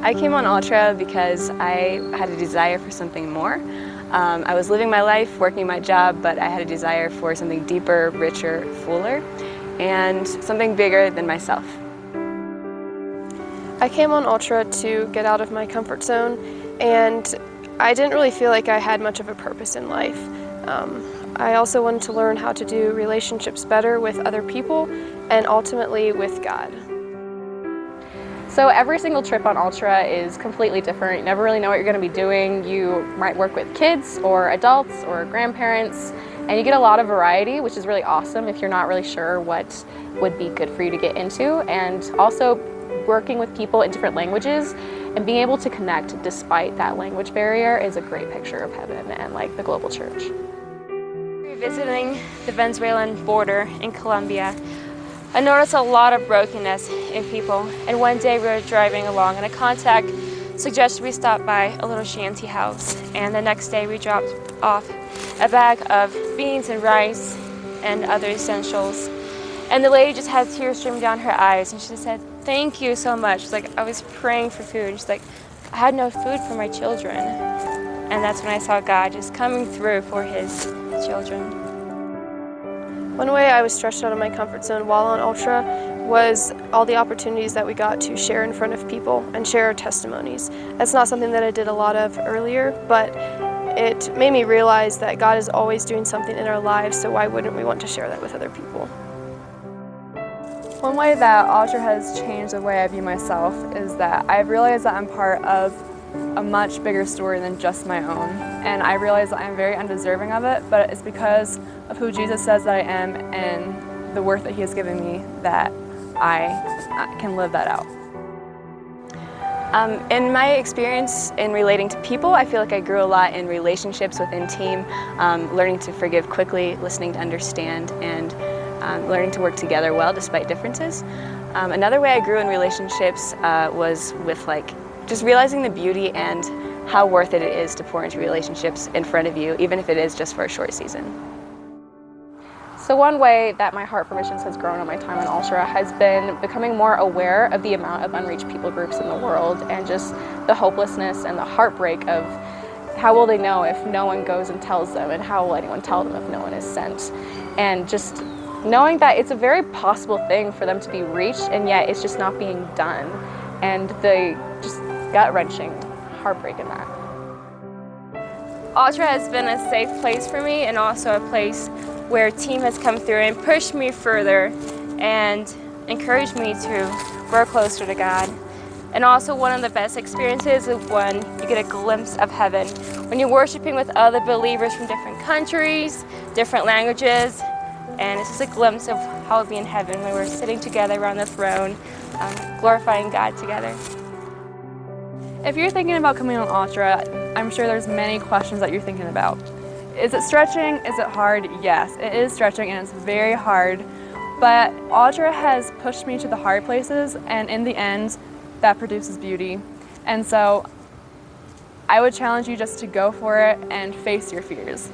I came on Ultra because I had a desire for something more. I was living my life, working my job, but I had a desire for something deeper, richer, fuller, and something bigger than myself. I came on Ultra to get out of my comfort zone, and I didn't really feel like I had much of a purpose in life. I also wanted to learn how to do relationships better with other people and ultimately with God. So every single trip on Ultra is completely different. You never really know what you're going to be doing. You might work with kids or adults or grandparents, and you get a lot of variety, which is really awesome if you're not really sure what would be good for you to get into. And also working with people in different languages and being able to connect despite that language barrier is a great picture of heaven and like the global church. Visiting the Venezuelan border in Colombia, I noticed a lot of brokenness in people, and one day we were driving along and a contact suggested we stop by a little shanty house, and the next day we dropped off a bag of beans and rice and other essentials, and the lady just had tears streaming down her eyes, and she said, "Thank you so much." She's like, "I was praying for food." She's like, "I had no food for my children." And that's when I saw God just coming through for his children. One way I was stretched out of my comfort zone while on Ultra was all the opportunities that we got to share in front of people and share our testimonies. That's not something that I did a lot of earlier, but it made me realize that God is always doing something in our lives, so why wouldn't we want to share that with other people? One way that Ultra has changed the way I view myself is that I've realized that I'm part of a much bigger story than just my own. And I realize that I'm very undeserving of it, but it's because of who Jesus says that I am and the worth that he has given me that I can live that out. In my experience in relating to people, I feel like I grew a lot in relationships within team, learning to forgive quickly, listening to understand, and learning to work together well despite differences. Another way I grew in relationships was with just realizing the beauty and how worth it is to pour into relationships in front of you, even if it is just for a short season. So one way that my heart for missions has grown in my time on Ultra has been becoming more aware of the amount of unreached people groups in the world and just the hopelessness and the heartbreak of how will they know if no one goes and tells them, and how will anyone tell them if no one is sent. And just knowing that it's a very possible thing for them to be reached, and yet it's just not being done. And the just gut-wrenching heartbreak in that. Ultra has been a safe place for me, and also a place where team has come through and pushed me further and encouraged me to grow closer to God. And also one of the best experiences is when you get a glimpse of heaven, when you're worshiping with other believers from different countries, different languages, and it's just a glimpse of how it'll be in heaven when we're sitting together around the throne, glorifying God together. If you're thinking about coming on Ultra, I'm sure there's many questions that you're thinking about. Is it stretching? Is it hard? Yes, it is stretching and it's very hard, but Ultra has pushed me to the hard places, and in the end, that produces beauty. And so I would challenge you just to go for it and face your fears.